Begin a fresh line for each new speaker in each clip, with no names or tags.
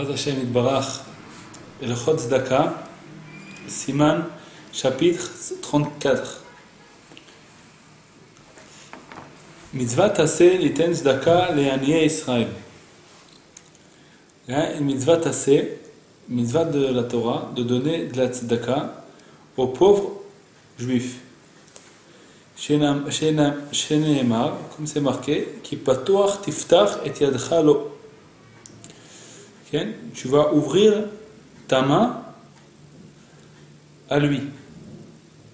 Bezrat Hashem Itbarach, Elchot Tzedaka, Siman, chapitre 34. Mitzvah Taseh Liten Tzedaka Le'aniye Israël. Il y a une mitzvah Taseh, mitzvah de la Torah, de donner de la Tzedaka aux pauvres juifs. Sheneemar, comme c'est marqué, Ki patoach tiftach et yadcha lo. Tu vas ouvrir ta main à lui.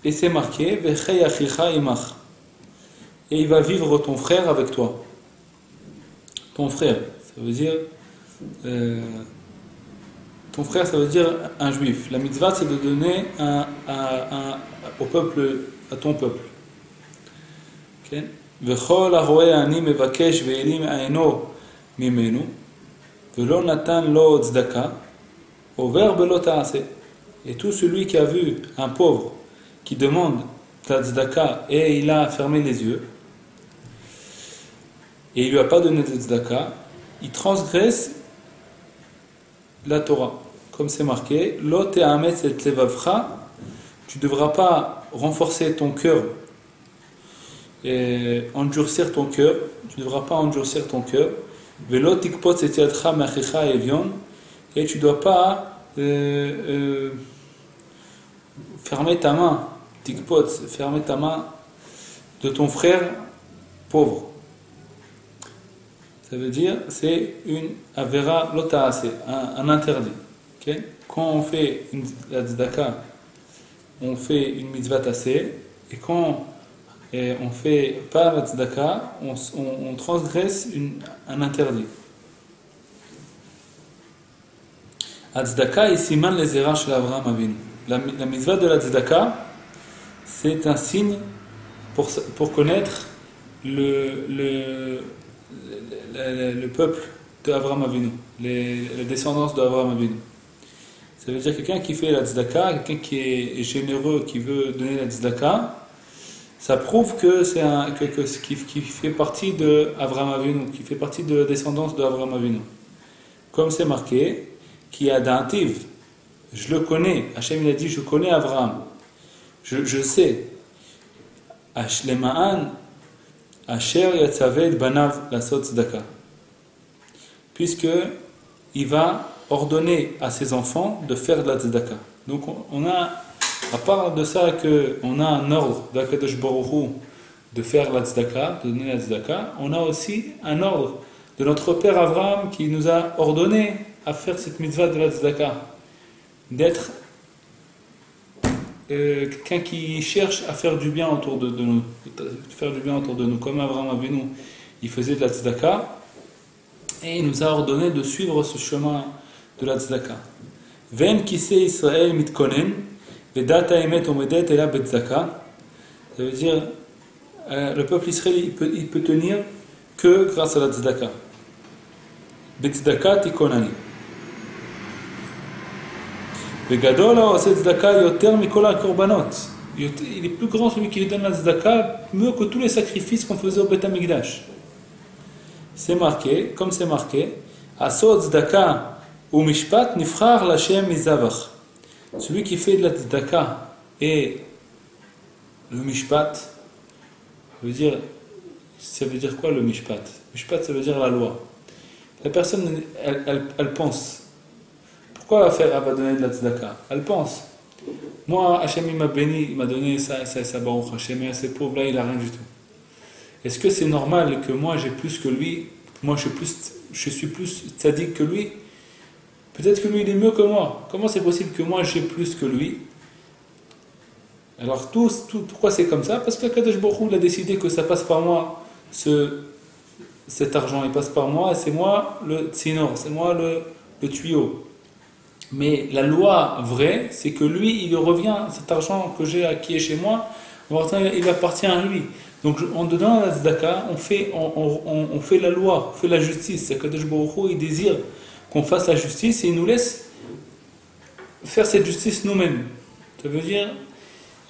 Et c'est marqué, Vechei achicha imach. Et il va vivre ton frère avec toi. Ton frère, ça veut dire ton frère, ça veut dire un juif. La mitzvah, c'est de donner au peuple, à ton peuple. Vechol haroe ani mevakesh ve'elim aino mimenu ve'lo natan lo tzedaka over belo ta'aseh. Et tout celui qui a vu un pauvre qui demande la tzedaka et il a fermé les yeux et il lui a pas donné de tzedaka, il transgresse la Torah. Comme c'est marqué, lo te'ametz et levavcha, tu ne devras pas renforcer ton cœur et endurcir ton cœur, tu ne devras pas endurcir ton cœur, velo tikpot et yadcha me'achicha evion, et tu ne dois pas fermer ta main, tikpot, fermer ta main de ton frère pauvre. Ça veut dire, c'est une avera lota'ase, un interdit. Okay? Quand on fait la tzedaka, on fait une mitzvah taseh, et quand on fait pas la tzedaka, on transgresse un interdit. La tzedaka est siman les zera chez Abraham Avinu. La mitzvah de la tzedaka, c'est un signe pour connaître le peuple d'Abraham Avinu, les descendants d'Abraham Avinu. Ça veut dire quelqu'un qui fait la tzedaka, quelqu'un qui est généreux, qui veut donner la tzedaka, ça prouve que c'est qui fait partie d'Abraham Avinu, qui fait partie de la descendance d'Abraham Avinu. Comme c'est marqué, qui a d'antiv, je le connais. Hachem il a dit, je connais Abraham, je sais. Ashlema'an Asher yatzaved banav lasot tzedaka. Puisque il va ordonner à ses enfants de faire de la tzedaka. Donc on a, à part de ça, qu'on a un ordre d'Akadosh Baruch Hu de faire la tzedaka, de donner la tzedaka, on a aussi un ordre de notre père Abraham qui nous a ordonné à faire cette mitzvah de la tzedaka, d'être quelqu'un qui cherche à faire du bien autour de nous, faire du bien autour de nous, comme Abraham Avinu, il faisait de la tzedaka, et il nous a ordonné de suivre ce chemin de la tzedaka. Ven kise Israël mitkonen, vedata emet omedet ela betzaka. Ça veut dire, le peuple israélien, il peut tenir que grâce à la tzedaka. Betzaka tikonani. Il est plus grand celui qui lui donne la tzedaka, mieux que tous les sacrifices qu'on faisait au Beth Amikdash. C'est marqué, comme c'est marqué, Asod tzedaka ou mishpat nifrar l'Hashem mizavach. Celui qui fait de la tzedaka et le mishpat, ça veut dire quoi le mishpat? Mishpat, ça veut dire la loi. La personne, elle pense. Pourquoi elle va donner de la tzedaka? Elle pense. Moi, Hachem il m'a béni, il m'a donné ça, Baruch Hachem, et ces pauvres-là, il n'a rien du tout. Est-ce que c'est normal que moi j'ai plus que lui? Moi je suis plus tzaddik que lui? Peut-être que lui il est mieux que moi. Comment c'est possible que moi j'ai plus que lui? Alors pourquoi c'est comme ça? Parce que Kadosh Baruch Hu a décidé que ça passe par moi, cet argent il passe par moi, et c'est moi le tsinor, c'est moi le tuyau. Mais la loi vraie, c'est que lui, il revient, cet argent que j'ai qui est chez moi, il appartient à lui. Donc en donnant la tzedaka, on fait la loi, on fait la justice. C'est que Kadosh Baruch Hu, il désire qu'on fasse la justice et il nous laisse faire cette justice nous-mêmes. Ça veut dire,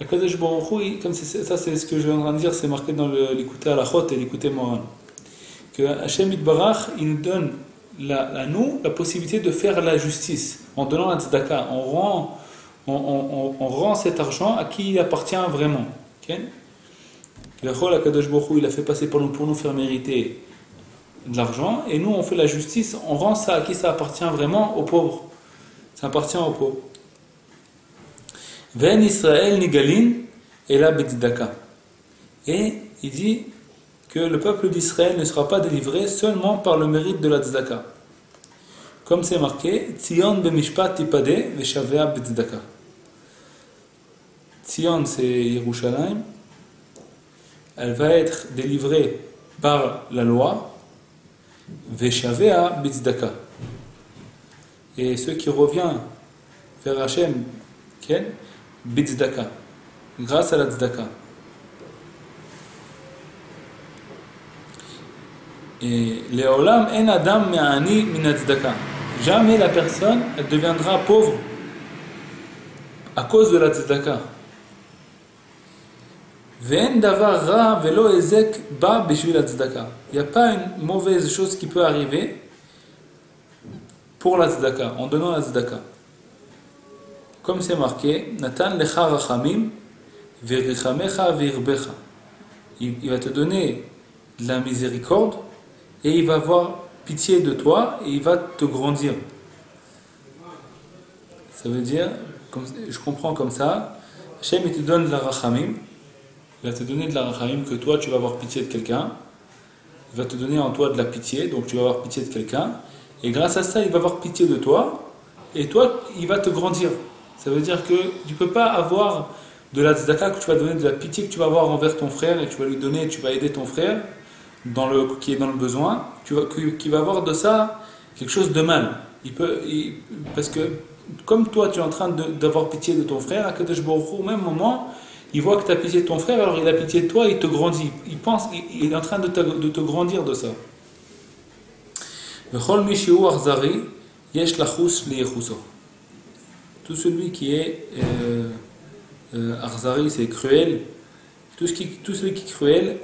Kadosh Baruch Hu, comme ça c'est ce que je viens de dire, c'est marqué dans l'écouté Halachot et l'écouté Moran, que Hachem Itbarach, il nous donne à nous la possibilité de faire la justice en donnant la tzedaka. On rend cet argent à qui il appartient vraiment. Okay? Akadosh Baruch Hu, il a fait passer pour nous faire mériter de l'argent, et nous on fait la justice, on rend ça à qui ça appartient vraiment, aux pauvres. Ça appartient aux pauvres. Ven Israël nigalin et la b'tzedaka. Et il dit que le peuple d'Israël ne sera pas délivré seulement par le mérite de la tzedaka. Comme c'est marqué, Tzion b'mishpat tipade veshavea b'tzedaka. Tzion, c'est Yerushalayim. Elle va être délivrée par la loi, veshavea b'tzedaka. Et ceux qui reviennent vers Hachem, b'tzedaka, grâce à la tzedaka. Et Léolam en adam me'ani min tzedaka. Jamais la personne elle deviendra pauvre à cause de la tzedaka. Ve'en davar ra velo ezek ba bishvil la tzedaka. Il n'y a pas une mauvaise chose qui peut arriver pour la tzedaka, en donnant la tzedaka. Comme c'est marqué, Natan lecha rachamim ve'richamecha ve'irbecha. Il va te donner de la miséricorde et il va avoir pitié de toi et il va te grandir. Ça veut dire, je comprends comme ça, Hachem il te donne de la rachamim, il va te donner de la rachamim que toi tu vas avoir pitié de quelqu'un, il va te donner en toi de la pitié, donc tu vas avoir pitié de quelqu'un, et grâce à ça il va avoir pitié de toi, et toi il va te grandir. Ça veut dire que tu ne peux pas avoir de la tzedaka que tu vas donner, de la pitié que tu vas avoir envers ton frère, et tu vas lui donner, tu vas aider ton frère, qui est dans le besoin, qui va avoir de ça quelque chose de mal. Parce que comme toi tu es en train d'avoir pitié de ton frère, Akadosh Baruch Hu, au même moment, il voit que tu as pitié de ton frère, alors il a pitié de toi, il te grandit. Il est en train de te grandir de ça. Tout celui qui est arzari, c'est cruel. Tout celui qui est cruel,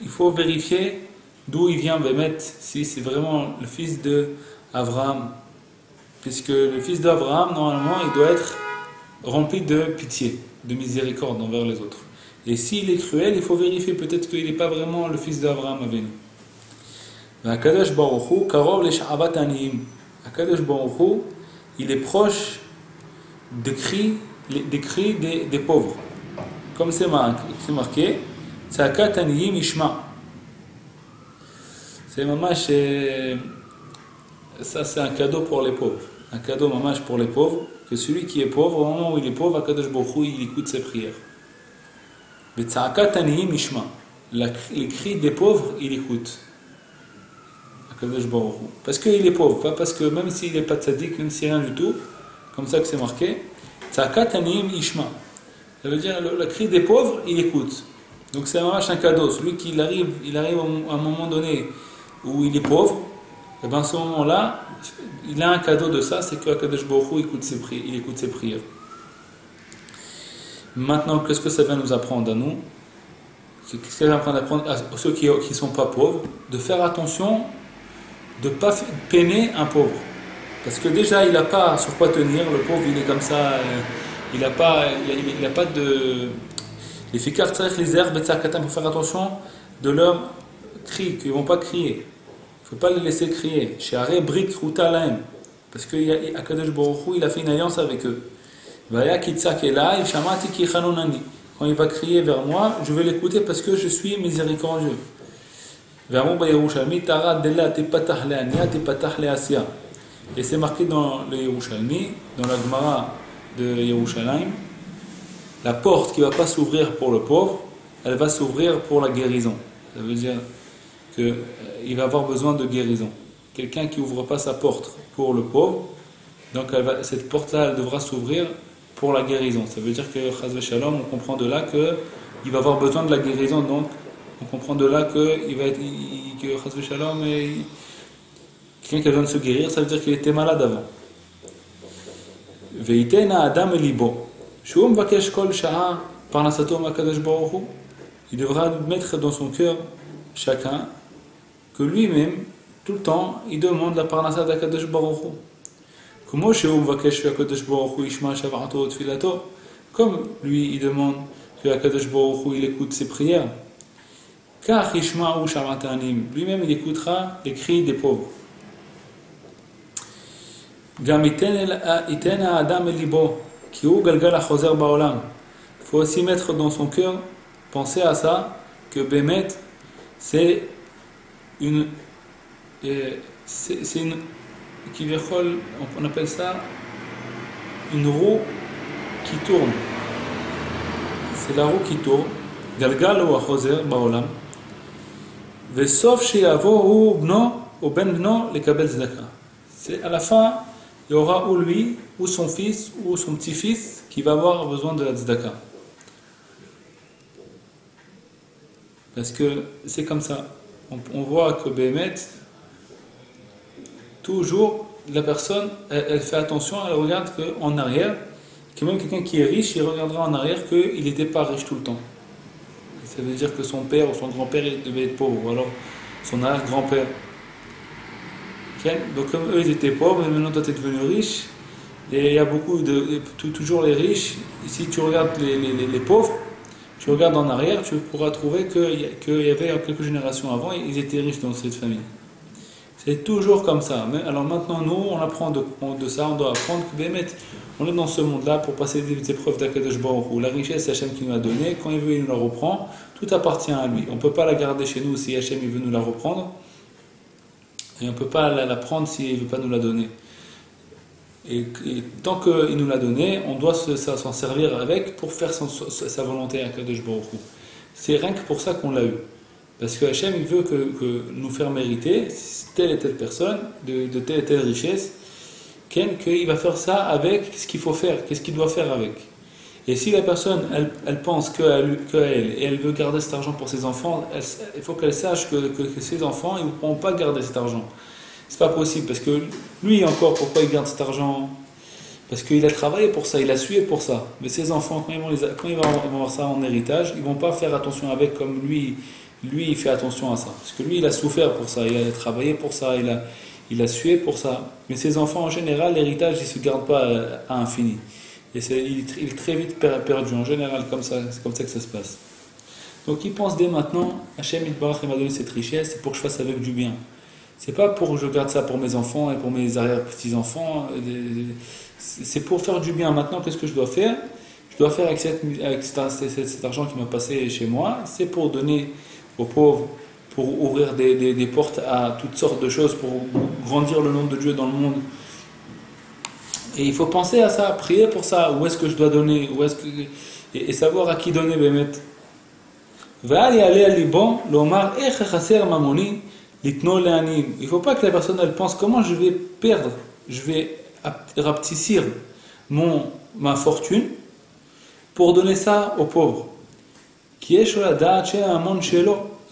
il faut vérifier d'où il vient Bémet, si c'est vraiment le fils d'Abraham. Puisque le fils d'Abraham, normalement, il doit être rempli de pitié, de miséricorde envers les autres. Et s'il est cruel, il faut vérifier peut-être qu'il n'est pas vraiment le fils d'Abraham Avinu. Akadosh Baruch Hu, karov le'sha'avat aniyim. Akadosh Baruch Hu, il est proche des cris des pauvres. Comme c'est marqué, Tzakat aniyim ishma. C'est mamash, ça c'est un cadeau pour les pauvres. Un cadeau mamash pour les pauvres, que celui qui est pauvre, au moment où il est pauvre, Akadosh Baruch Hu, il écoute ses prières. Mais Tzakat aniyim ishma. Les cris des pauvres, il écoute. Akadosh Baruch Hu. Parce qu'il est pauvre, pas parce que même s'il n'est pas tzaddik, même s'il n'est rien du tout, comme ça que c'est marqué, Tzakat aniyim ishma. Ça veut dire le cri des pauvres, il écoute. Donc c'est un cadeau. Celui qui arrive à un moment donné où il est pauvre, et bien à ce moment-là, il a un cadeau de ça, c'est que Akadosh Baruch Hu il écoute ses prières. Maintenant, qu'est-ce que ça va nous apprendre à nous? Qu'est-ce que ça va apprendre à ceux qui ne sont pas pauvres? De faire attention, de ne pas peiner un pauvre. Parce que déjà, il n'a pas sur quoi tenir, le pauvre, il est comme ça, il n'a pas de... Les fikar tzarech les herbes, il faut faire attention de leurs cris, qu'ils ne vont pas crier. Il ne faut pas les laisser crier. Chez Aré, Brik, Ruta, Laim. Parce que Akadosh Baruch Hu, il a fait une alliance avec eux. Vaya kitzak elai, shamati ki chanonani. Quand il va crier vers moi, je vais l'écouter parce que je suis miséricordieux. Vers moi, Yerushalmi, Tara, Dela, Tepatah le Ania, Tepatah le Asia. Et c'est marqué dans le Yerushalmi, dans la Gemara de Yerushalayim, la porte qui ne va pas s'ouvrir pour le pauvre, elle va s'ouvrir pour la guérison. Ça veut dire qu'il va avoir besoin de guérison. Quelqu'un qui n'ouvre pas sa porte pour le pauvre, donc cette porte-là, elle devra s'ouvrir pour la guérison. Ça veut dire que, Chaz Shalom, on comprend de là qu'il va avoir besoin de la guérison. Donc, on comprend de là que Chaz Shalom, quelqu'un qui a besoin de se guérir, ça veut dire qu'il était malade avant. Veitena Adam Elibo. Il devra mettre dans son cœur chacun que lui-même tout le temps, il demande la parnassa d'Akadosh Baruch Hu. Comme lui, il demande que Akadosh Baruch Hu, il écoute ses prières. Car lui-même, il écoutera les cris des pauvres. Il faut aussi mettre dans son cœur, penser à ça, que Bémet, c'est une, on appelle ça une roue qui tourne. C'est la roue qui tourne. Galgal ou Achoser Baolam. Vesof Sheyavo ou Bno ou Ben Bno le Kabel Zdaka. C'est à la fin, il y aura ou lui, ou son fils, ou son petit-fils qui va avoir besoin de la Zdaka. Parce que c'est comme ça. On voit que Bémet, toujours, la personne, elle fait attention, elle regarde qu'en arrière, que même quelqu'un qui est riche, il regardera en arrière qu'il n'était pas riche tout le temps. Ça veut dire que son père ou son grand-père devait être pauvre, ou alors son arrière-grand-père. Okay? Donc comme eux ils étaient pauvres, et maintenant toi tu es devenu riche, et il y a beaucoup toujours les riches, si tu regardes les pauvres, tu regardes en arrière, tu pourras trouver qu'il y avait quelques générations avant, ils étaient riches dans cette famille. C'est toujours comme ça. Alors maintenant, nous, on apprend de ça, on doit apprendre que Bémet, on est dans ce monde-là pour passer des épreuves d'Akadosh Baruch Hu. La richesse, Hachem qui nous l'a donnée, quand il veut, il nous la reprend, tout appartient à lui. On ne peut pas la garder chez nous si Hachem il veut nous la reprendre, et on ne peut pas la prendre s'il ne veut pas nous la donner. Et tant qu'il nous l'a donnée, on doit s'en servir avec pour faire sa volonté à Akadosh Baruch Hu. C'est rien que pour ça qu'on l'a eu. Parce que Hachem, il veut que nous faire mériter telle et telle personne, de telle et telle richesse, qu'il va faire ça avec ce qu'il faut faire, qu'est-ce qu'il doit faire avec. Et si la personne, elle pense qu'à elle, et elle veut garder cet argent pour ses enfants, il faut qu'elle sache que ses enfants, ils ne pourront pas garder cet argent. C'est pas possible, parce que lui encore, pourquoi il garde cet argent? Parce qu'il a travaillé pour ça, il a sué pour ça. Mais ses enfants, quand ils vont avoir ça en héritage, ils ne vont pas faire attention avec comme lui, il fait attention à ça. Parce que lui, il a souffert pour ça, il a travaillé pour ça, il a sué pour ça. Mais ses enfants, en général, l'héritage, il ne se garde pas à infini. Et il est très vite perdu, en général, c'est comme ça que ça se passe. Donc il pense dès maintenant, Hachem Yitbarach m'a donné cette richesse, c'est pour que je fasse avec du bien. C'est pas pour que je garde ça pour mes enfants et pour mes arrière-petits-enfants. C'est pour faire du bien. Maintenant, qu'est-ce que je dois faire? Je dois faire avec cet argent qui m'a passé chez moi, c'est pour donner aux pauvres, pour ouvrir des portes à toutes sortes de choses, pour grandir le nom de Dieu dans le monde. Et il faut penser à ça, prier pour ça. Où est-ce que je dois donner? Et savoir à qui donner, Bémet. Il ne faut pas que la personne elle pense comment je vais perdre, je vais rapetissir ma fortune pour donner ça aux pauvres. Qui est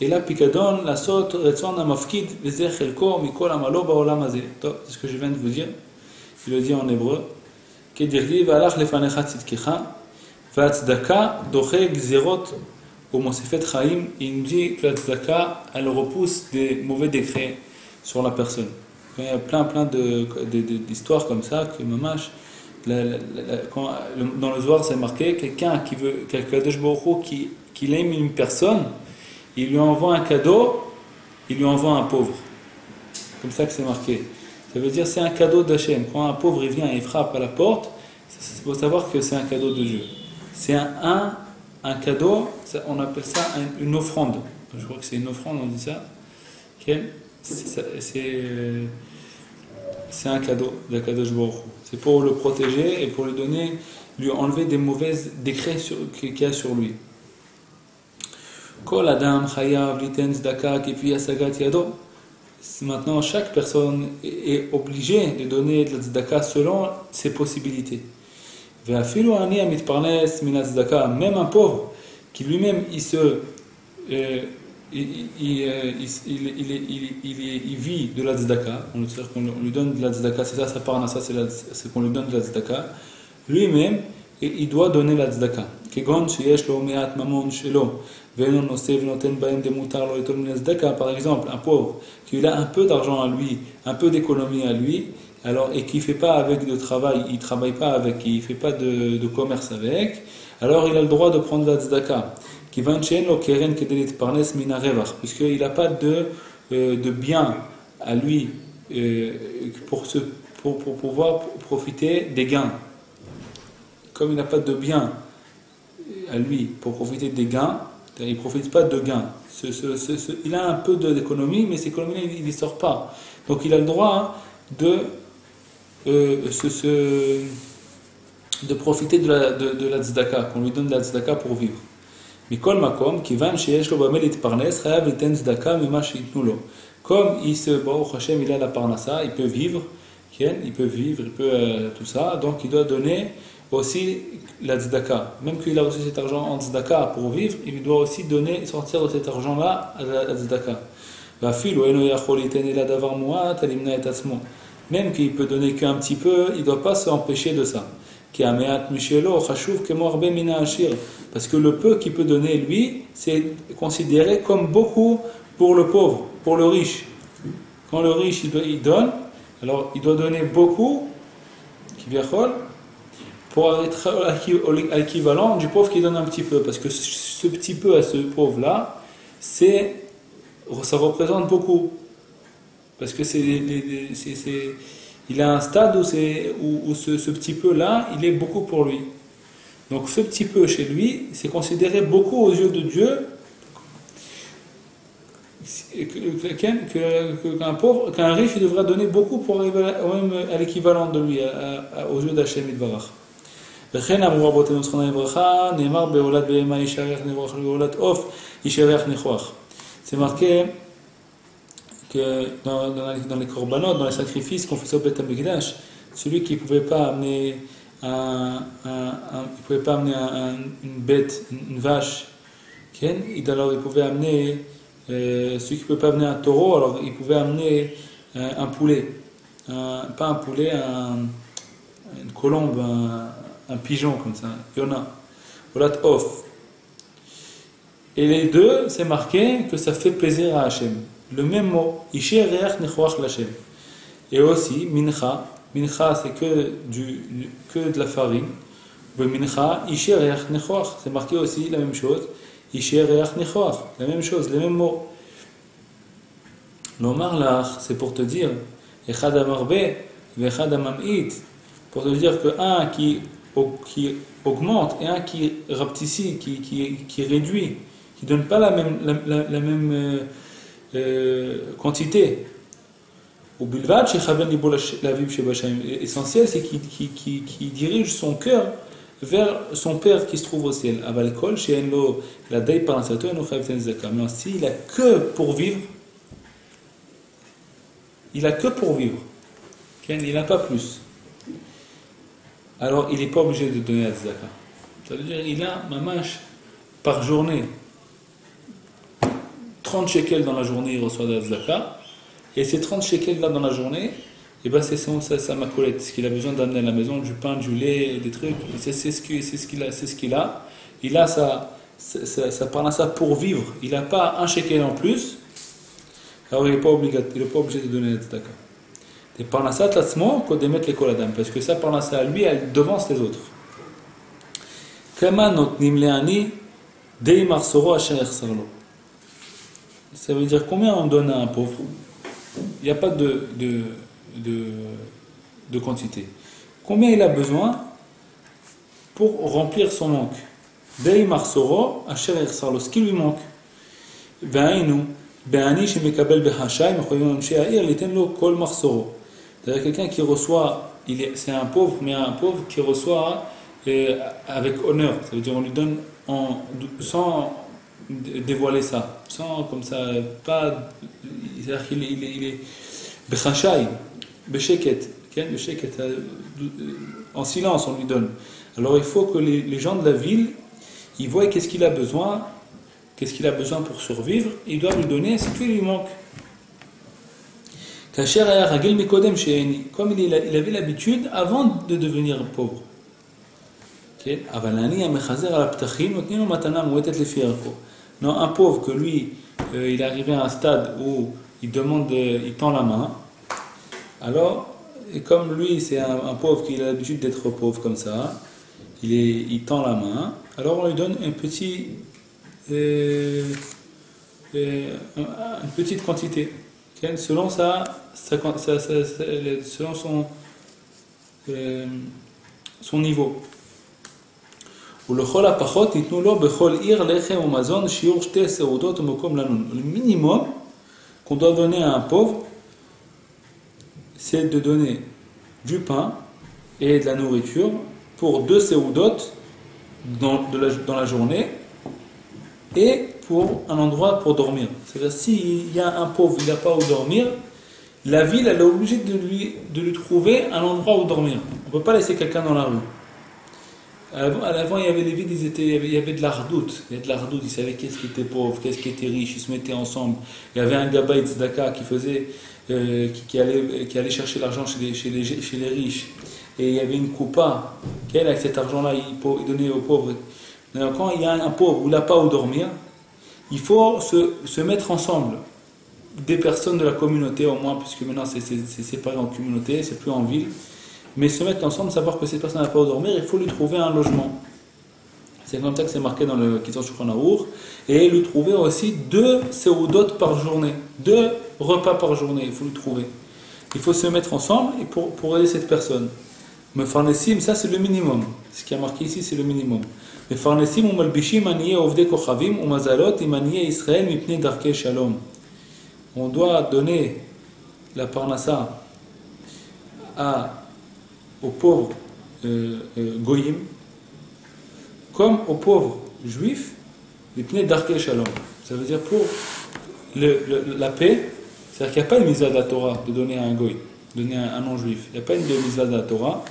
et là pikadon la sot retzon amafkid veze chelko mikol amalo baolam hazeh. C'est ce que je viens de vous dire. Il le dit en hébreu. Kedirli v'alach lefanecha tzidkecha v'atzdaka doche gzerot umosefet chaim. Il nous dit que la tzedaka elle repousse des mauvais décrets sur la personne. Il y a plein d'histoires comme ça que mamash. Dans le Zohar c'est marqué quelqu'un qui veut qu'Akadosh Baruch Hu qu'il aime une personne, il lui envoie un cadeau, il lui envoie un pauvre. Comme ça que c'est marqué. Ça veut dire c'est un cadeau d'Hachem. Quand un pauvre il vient et il frappe à la porte, il faut savoir que c'est un cadeau de Dieu. C'est un cadeau, on appelle ça une offrande. Je crois que c'est une offrande, on dit ça. C'est un cadeau d'Akadosh Baruch Hu. C'est pour le protéger et pour lui enlever des mauvais décrets qu'il y a sur lui. Kol adam chayav liten tzedaka kifi hasagat yado. Maintenant, chaque personne est obligée de donner de la tzedaka selon ses possibilités. Ve'afilu ani hamitparnes min hatzedaka, même un pauvre qui lui-même il vit de la tzedaka, c'est-à-dire qu'on lui donne de la tzedaka, c'est ça sa parnassa, c'est qu'on lui donne de la tzedaka. Lui-même, il doit donner la tzedaka. כגון שיש לו מעט ממון שלו, ואינו נושא ונותן בהם דמותר לו ליטול מן הצדקה, par exemple, un pauvre, qui a un peu d'argent à lui, un peu d'économie à lui, alors, et qui ne fait pas avec de travail, il ne travaille pas avec, il ne fait pas de commerce avec, alors il a le droit de prendre la tzedaka. Puisqu'il n'a pas de bien à lui pour pouvoir profiter des gains. Comme il n'a pas de bien à lui pour profiter des gains, il ne profite pas de gains. Il a un peu d'économie, mais cette économie il ne sort pas. Donc il a le droit de profiter de la tzedaka, qu'on lui donne de la tzedaka pour vivre. Mikol makom, kivan sheyesh lo bamel itparnes, chayav liten tzedaka mima sheitnu lo. Comme Baruch Hashem, il a la parnassa, il peut vivre, il peut tout ça, donc il doit donner aussi la tzedaka. Même qu'il a reçu cet argent en tzedaka pour vivre, il doit aussi sortir de cet argent-là à la tzedaka. Même qu'il peut donner qu'un petit peu, il ne doit pas s'empêcher de ça. Parce que le peu qu'il peut donner, lui, c'est considéré comme beaucoup pour le pauvre, pour le riche. Quand le riche il donne, alors il doit donner beaucoup, pour être à l'équivalent du pauvre qui donne un petit peu. Parce que ce petit peu à ce pauvre-là, ça représente beaucoup. Parce que il a un stade où ce petit peu-là, il est beaucoup pour lui. Donc ce petit peu chez lui, c'est considéré beaucoup aux yeux de Dieu qu'un riche devra donner beaucoup pour arriver à l'équivalent de lui, aux yeux d'Hachem Yitbarach. וכן אמרו רבותינו זכרונם לברכה, נאמר בהולד בהמה ישרח ניחוח ובהולד עוף ישרח ניחוח. C'est marqué que dans les korbanot, dans les sacrifices qu'on faisait au Beth Amikdash, celui qui ne pouvait pas amener une bête, une vache, alors il pouvait amener, celui qui ne pouvait pas amener un taureau, alors il pouvait amener un poulet, pas un poulet, une colombe, un pigeon comme ça, Yona, Olat Off. Et les deux, c'est marqué que ça fait plaisir à Hachem. Le même mot, Isher Reach Nechoach Lachem. Et aussi, Mincha, c'est que de la farine. Mincha, Isher Reach Nechoach. C'est marqué aussi la même chose, Isher Reach Nechoach. La même chose, les mêmes mots. L'Omar Lach, c'est pour te dire, Echad Amarbe, Vechad Amamit. Pour te dire que un qui augmente et un qui rapetissait, qui réduit, qui ne donne pas la même quantité. L'essentiel, c'est qu'il dirige son cœur vers son Père qui se trouve au ciel. Mais s'il a que pour vivre, il n'a pas plus. Alors il n'est pas obligé de donner la tzedaka. Ça veut dire qu'il a mamash par journée 30 shekels dans la journée, il reçoit de la tzedaka, et ces 30 shekels là dans la journée, et ben c'est sa macolette, ce qu'il a besoin d'amener à la maison, du pain, du lait, des trucs, c'est ce qu'il a. Il a sa parnassa pour vivre, il n'a pas un shekel en plus, alors il n'est pas obligé de donner la tzedaka. Et parnassa tlatzmo kodemet lekol adam, parce que sa parnassa à lui, elle devance les autres. Kama notnim leani dei marsoro asher yachsar lo. Ça veut dire combien on donne à un pauvre? Il n'y a pas de quantité. Combien il a besoin pour remplir son manque? Dei marsoro asher yachsar lo, ce qui lui manque. Ve'ainu be'ani shemekabel behashay mechoyim amshei ha'ir liten lo kol marsoro. C'est-à-dire quelqu'un qui reçoit, c'est un pauvre, mais un pauvre qui reçoit avec honneur. Ça veut dire on lui donne sans dévoiler ça, sans comme ça, pas. C'est-à-dire qu'il est bechashai, besheket, en silence on lui donne. Alors il faut que les gens de la ville, ils voient qu'est-ce qu'il a besoin pour survivre, ils doivent lui donner ce qui lui manque. Comme il avait l'habitude avant de devenir pauvre. כן? אבל אני המחזר על הפתחים, נותנים לו מתנה מועטת לפי ערכו. Non, un pauvre que lui, il est arrivé à un stade où il demande, il tend la main. Alors, et comme lui, c'est un pauvre qui a l'habitude d'être pauvre comme ça, il tend la main. Alors on lui donne une petite quantité, okay? Selon selon son niveau. Le minimum qu'on doit donner à un pauvre, c'est de donner du pain et de la nourriture pour 2 séoudotes dans la journée et pour un endroit pour dormir. C'est-à-dire s'il y a un pauvre, il n'a pas où dormir, la ville elle est obligée de lui trouver un endroit où dormir. On ne peut pas laisser quelqu'un dans la rue. Avant, il y avait les villes, il y avait de l'ardoute. Il y avait de l'ardoute, ils savaient qu'est-ce qui était pauvre, qu'est-ce qui était riche, ils se mettaient ensemble. Il y avait un gabaï tzedaka qui faisait, qui allait chercher l'argent chez les riches. Et il y avait une coupa, qui avec cet argent-là, il donnait aux pauvres. Alors, quand il y a un pauvre où il n'a pas où dormir, il faut se mettre ensemble. Des personnes de la communauté au moins, puisque maintenant c'est séparé en communauté, c'est plus en ville. Mais se mettre ensemble, savoir que cette personne n'a pas où dormir, il faut lui trouver un logement. C'est comme ça que c'est marqué dans le Kitzur Shulchan Aruch. Et lui trouver aussi 2 séoudotes par journée, 2 repas par journée, il faut lui trouver. Il faut se mettre ensemble pour aider cette personne. Mais farnesim, ça c'est le minimum. Ce qui est marqué ici, c'est le minimum. Mais farnesim ou malbishim aniye ovde kochavim ou mazalot imaniye Israël mipne darke shalom. On doit donner la parnassa aux pauvres goyim, comme aux pauvres juifs, mipne darke shalom. Ça veut dire pour la paix, c'est-à-dire qu'il n'y a pas une mitzvah de la Torah de donner à un goy, donner à un non-juif. Il n'y a pas une mitzvah de la Torah,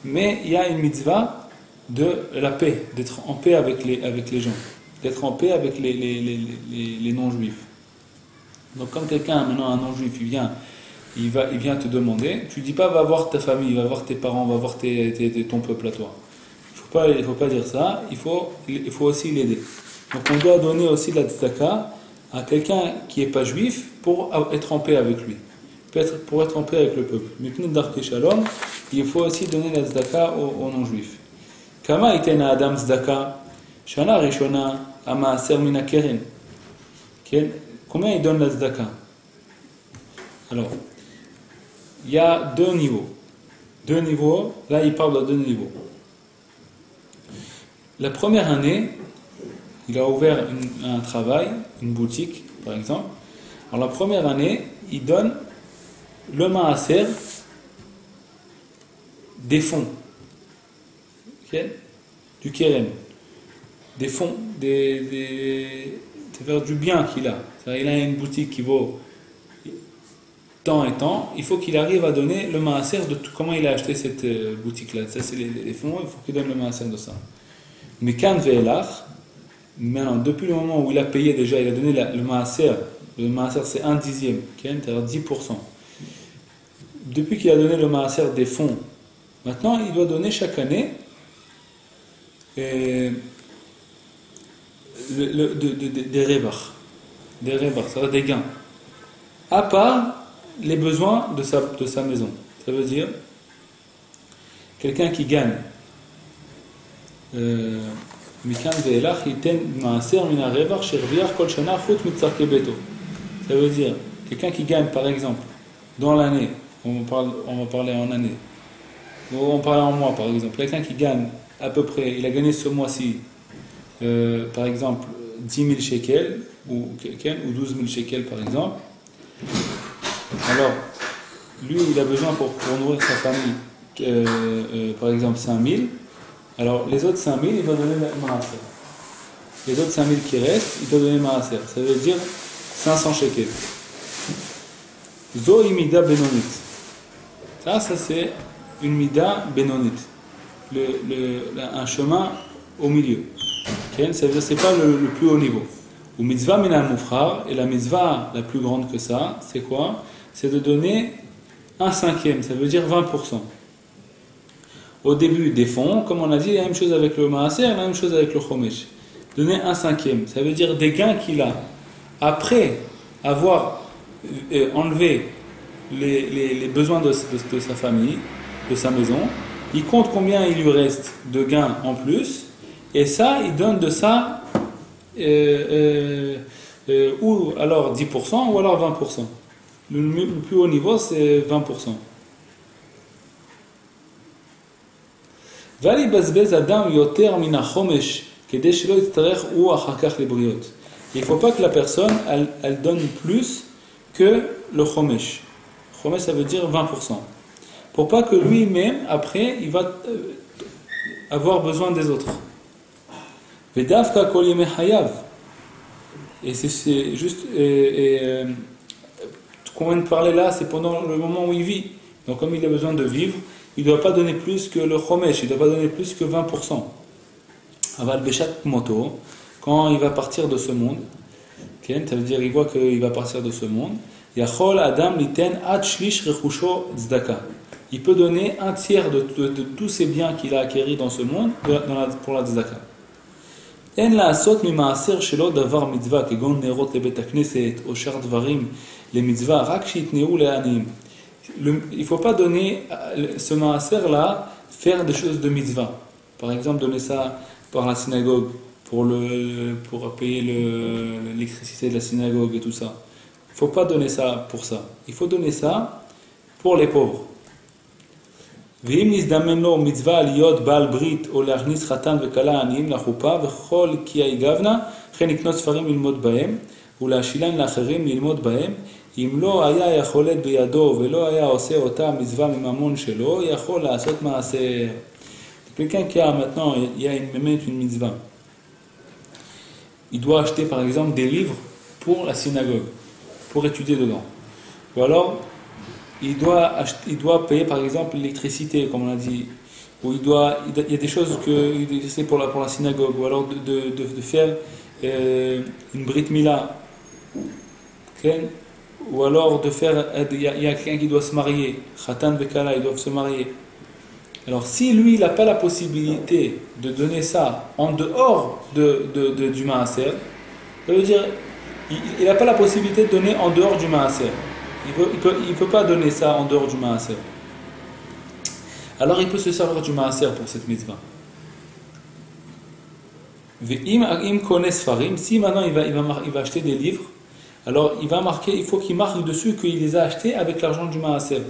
mais il y a une mitzvah de la paix, d'être en paix avec les gens, d'être en paix avec les non-juifs. Donc quand quelqu'un, maintenant un non-juif, il vient te demander, tu ne dis pas va voir ta famille, va voir tes parents, va voir ton peuple à toi. Il ne faut pas dire ça, il faut aussi l'aider. Donc on doit donner aussi de la tzedaka à quelqu'un qui n'est pas juif pour être en paix avec lui, pour être en paix avec le peuple. Mipnei darke shalom, il faut aussi donner la tzedaka aux non-juifs. Kama itena adam tzedaka, shana rishona amaaser mina keren. Combien il donne la tzedaka? Alors, il y a 2 niveaux. 2 niveaux, là il parle de 2 niveaux. La première année, il a ouvert un travail, une boutique par exemple. Alors la première année, il donne le maaser des fonds, okay? Du keren, des fonds, c'est-à-dire du bien qu'il a. C'est-à-dire il a une boutique qui vaut tant et tant, il faut qu'il arrive à donner le maaser de comment il a acheté cette boutique-là. Ça c'est les fonds, il faut qu'il donne le maaser de ça. Mais kan ve'elach, maintenant, depuis le moment où il a payé déjà, il a donné le maaser c'est 1/10, c'est-à-dire 10%. Depuis qu'il a donné le maaser des fonds, maintenant il doit donner chaque année des revach, c'est-à-dire des gains, à part les besoins de sa maison. Ça veut dire quelqu'un qui gagne ça veut dire quelqu'un qui gagne par exemple dans l'année, on va parler en année, on va parler en mois par exemple, quelqu'un qui gagne à peu près, il a gagné ce mois-ci par exemple 10 000 shekels ou 12 000 shekels par exemple. Alors lui il a besoin pour nourrir sa famille par exemple 5 000. Alors, les autres 5 000, il doit donner maaser. Les autres 5 000 qui restent, il doit donner maaser. Ça veut dire 500 shekels. Zo imida benonit. Ça c'est une mida benonit. Un chemin au milieu. Okay? Ça veut dire que ce n'est pas le plus haut niveau. Ou mitzvah minal mufrar, et la mitzvah la plus grande que ça, c'est quoi? C'est de donner 1/5, ça veut dire 20%. au début des fonds, comme on a dit, la même chose avec le maaser, la même chose avec le chomesh. Donner un cinquième, ça veut dire des gains qu'il a après avoir enlevé les besoins de sa famille, de sa maison. Il compte combien il lui reste de gains en plus, et ça, il donne de ça ou alors 10% ou alors 20%. Le plus haut niveau, c'est 20%. Il ne faut pas que la personne elle donne plus que le chomesh. Chomesh, ça veut dire 20%. Pour pas que lui-même, après, il va avoir besoin des autres. Et c'est juste... qu'on vient de parler là, c'est pendant le moment où il vit. Donc comme il a besoin de vivre, il ne doit pas donner plus que le chomesh, il ne doit pas donner plus que 20%. Aval Beshat Moto, quand il va partir de ce monde, okay, ça veut dire qu'il voit qu'il va partir de ce monde, Yachol Adam Liten Ad Shlish Rechusho Tzedaka. Il peut donner un tiers de tous ses biens qu'il a acquéris dans ce monde pour la tzedaka. En la asot mi maaser shelo davar mitzvah kegon nerot lebet hakneset o shar dvarim les mitzvahs rak shitneu le'anim. Il ne faut pas donner ce maaser là faire des choses de mitzvah. Par exemple donner ça par la synagogue pour payer l'électricité de la synagogue et tout ça. Il ne faut pas donner ça pour ça. Il faut donner ça pour les pauvres. ואם נזדמן לו מצווה להיות בעל ברית או להכניס חתן וכלה עניים לחופה וכל כי היגבנה לכן לקנות ספרים ללמוד בהם ולהשילן לאחרים ללמוד בהם אם לא היה יכולת בידו ולא היה עושה אותה מצווה מממון שלו יכול לעשות מעשר. Quelqu'un qui a maintenant il y a une mitzvah, il doit acheter par exemple des livres pour la synagogue pour étudier dedans, ou alors il doit payer par exemple l'électricité, comme on a dit, ou il y a des choses que c'est pour la synagogue, ou alors de faire une brit mila, okay? Ou alors de faire, il y a quelqu'un qui doit se marier, khatan vekala, ils doivent se marier. Alors si lui il n'a pas la possibilité de donner ça en dehors du maaser, ça veut dire il n'a pas la possibilité de donner en dehors du maaser. Il ne peut pas donner ça en dehors du maaser. Alors il peut se servir du maaser pour cette mitzvah. Si maintenant il va acheter des livres, alors il faut qu'il marque dessus qu'il les a achetés avec l'argent du maaser.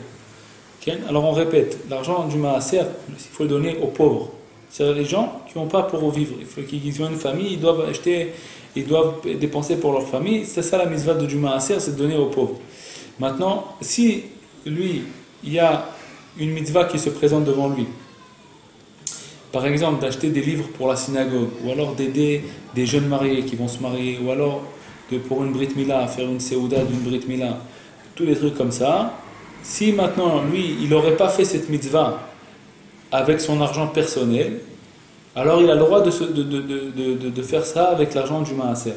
Okay? Alors on répète, l'argent du maaser, il faut le donner aux pauvres. C'est les gens qui n'ont pas pour vivre. Il faut qu'ils ont une famille, ils doivent acheter, ils doivent dépenser pour leur famille. C'est ça la mitzvah du maaser, c'est de donner aux pauvres. Maintenant, si lui, il y a une mitzvah qui se présente devant lui, par exemple d'acheter des livres pour la synagogue, ou alors d'aider des jeunes mariés qui vont se marier, ou alors pour une brit mila, faire une séouda d'une brit mila, tous les trucs comme ça, si maintenant lui, il n'aurait pas fait cette mitzvah avec son argent personnel, alors il a le droit de faire ça avec l'argent du maaser.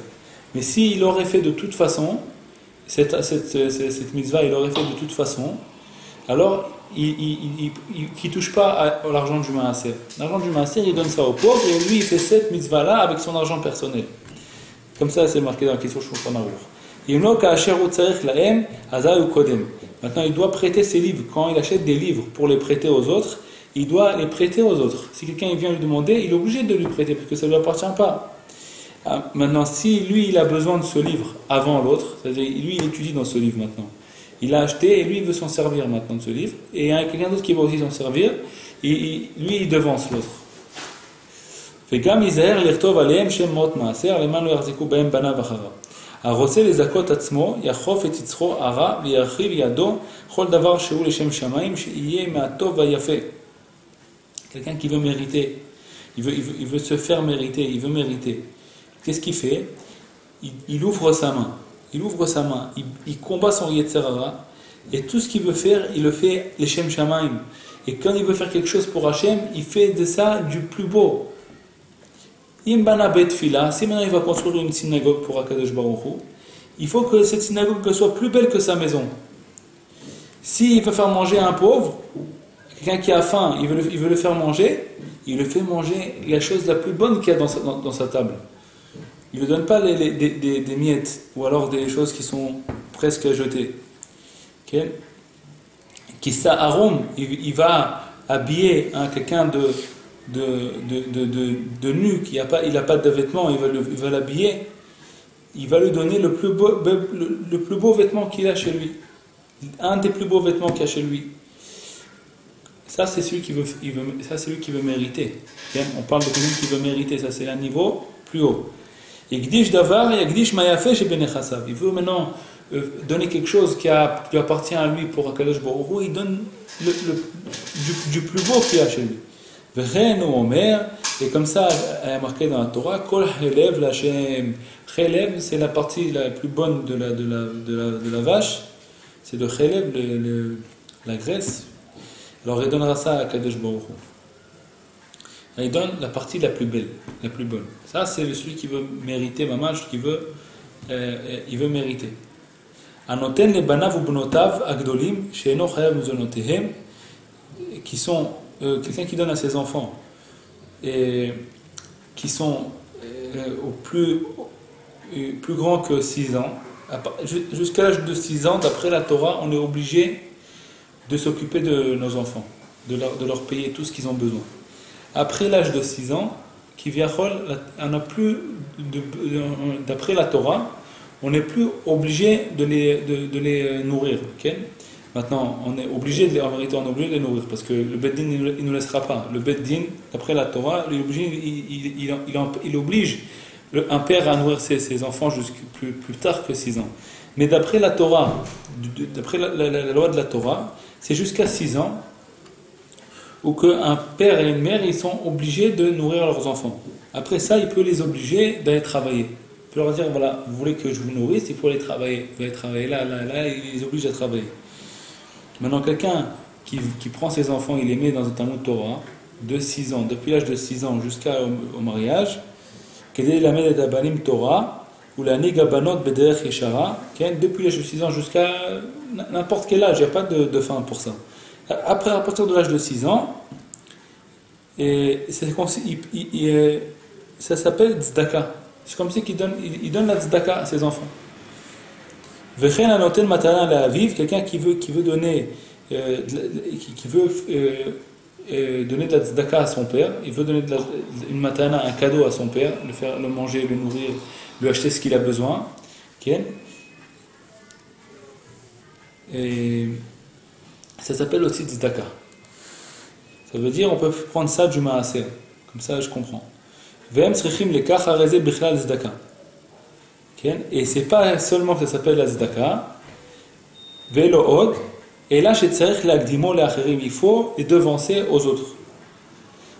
Mais s'il aurait fait de toute façon, cette mitzvah, il aurait fait de toute façon, alors il ne touche pas à l'argent du maaser. L'argent du maaser, il donne ça aux pauvres, et lui, il fait cette mitzvah-là avec son argent personnel. Comme ça, c'est marqué dans la question Shulchan Aruch. Maintenant, il doit prêter ses livres. Quand il achète des livres pour les prêter aux autres, il doit les prêter aux autres. Si quelqu'un vient lui demander, il est obligé de lui prêter, parce que ça ne lui appartient pas. Maintenant, si lui, il a besoin de ce livre avant l'autre, c'est-à-dire lui, il étudie dans ce livre maintenant. Il l'a acheté et lui, il veut s'en servir maintenant de ce livre. Et il y a quelqu'un d'autre qui va aussi s'en servir, et lui, il devance l'autre. וגם ייזהר לכתוב עליהם שם מות מעשר למען לא יחזיקו בהם בניו אחריו. הרוצה לזכות עצמו יחוף את יצחו הרע וירחיב ידו כל דבר שהוא לשם שמיים שיהיה מהטוב והיפה. Quelqu'un qui veut mériter, il veut se faire mériter, il veut mériter. Qu'est-ce qu'il fait? Il ouvre sa main, il combat son yetzer hara, et tout ce qu'il veut faire, il le fait leshem shamaim. Et quand il veut faire quelque chose pour Hachem, il fait de ça du plus beau. Si maintenant il va construire une synagogue pour Akadosh Baruch Hu, il faut que cette synagogue soit plus belle que sa maison. S'il veut faire manger à un pauvre, Quelqu'un qui a faim, il veut le faire manger, il le fait manger la chose la plus bonne qu'il y a dans sa table. Il ne lui donne pas des miettes ou alors des choses qui sont presque à jeter. Okay? Qui ça arôme, il va habiller quelqu'un de nu, il n'a pas de vêtements, il va l'habiller, il va lui donner le plus beau vêtement qu'il a chez lui. Un des plus beaux vêtements qu'il a chez lui. Ça, c'est celui qui veut mériter. Okay? On parle de quelqu'un qui veut mériter, ça c'est un niveau plus haut. Il veut maintenant donner quelque chose qui lui appartient à lui pour Akadosh Baruch Hu, il donne du plus beau qu'il y a chez lui. Et comme ça, il est marqué dans la Torah, Kol Chelev Lashem. Chelev, c'est la partie la plus bonne de la vache, c'est le Chelev, la graisse. Alors il donnera ça à Akadosh Baruch Hu. Il donne la partie la plus belle, la plus bonne. Ça, c'est celui qui veut mériter, mamage, il veut mériter. Anoten le banav ou bnotav agdolim she'eno chayav mizonotehem, qui sont quelqu'un qui donne à ses enfants et qui sont plus grands que 6 ans. Jusqu'à l'âge de 6 ans, d'après la Torah, on est obligé de s'occuper de nos enfants, de leur payer tout ce qu'ils ont besoin. Après l'âge de 6 ans, on n'a plus, d'après la Torah, on n'est plus obligé de les nourrir. Okay? Maintenant, on est obligé de les nourrir parce que le Beth Din il ne nous laissera pas. Le Beth Din, d'après la Torah, il oblige un père à nourrir ses enfants plus tard que 6 ans. Mais d'après la Torah, d'après la loi de la Torah, c'est jusqu'à 6 ans où qu'un père et une mère ils sont obligés de nourrir leurs enfants. Après ça, il peut les obliger d'aller travailler. Il peut leur dire, voilà, vous voulez que je vous nourrisse, il faut aller travailler. Vous allez travailler là, il les oblige à travailler. Maintenant, quelqu'un qui prend ses enfants, il les met dans un Talmud Torah, de 6 ans, depuis l'âge de 6 ans jusqu'au mariage, depuis l'âge de 6 ans jusqu'à n'importe quel âge, il n'y a pas de fin pour ça. Après, à partir de l'âge de 6 ans, ça s'appelle tzedaka. C'est comme si il donne la tzedaka à ses enfants. Quelqu'un qui veut donner donner de la tzedaka à son père, il veut donner une matana, un cadeau à son père, le manger, le nourrir, lui acheter ce qu'il a besoin. Okay? Et ça s'appelle aussi tzedaka. Ça veut dire on peut prendre ça du maaser. Comme ça je comprends. Et c'est pas seulement que ça s'appelle la tzedaka. Et là, il faut les devancer aux autres.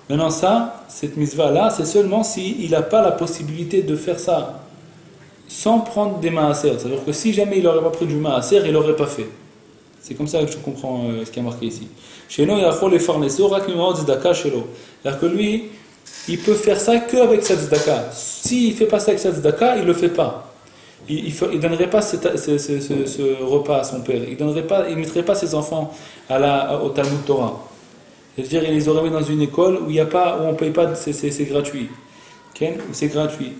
Maintenant ça, cette mitzvah-là, c'est seulement s'il n'a pas la possibilité de faire ça sans prendre des maaser. C'est-à-dire que si jamais il n'aurait pas pris du maaser, il n'aurait pas fait. C'est comme ça que je comprends ce qui est marqué ici. C'est-à-dire que lui, il peut faire ça qu'avec sa tzedaka. S'il ne fait pas ça avec sa tzedaka, il ne le fait pas. Il ne donnerait pas ce repas à son père. Il ne mettrait pas ses enfants au Talmud Torah. C'est-à-dire il les aurait mis dans une école où on ne paye pas, c'est gratuit. Okay? C'est gratuit.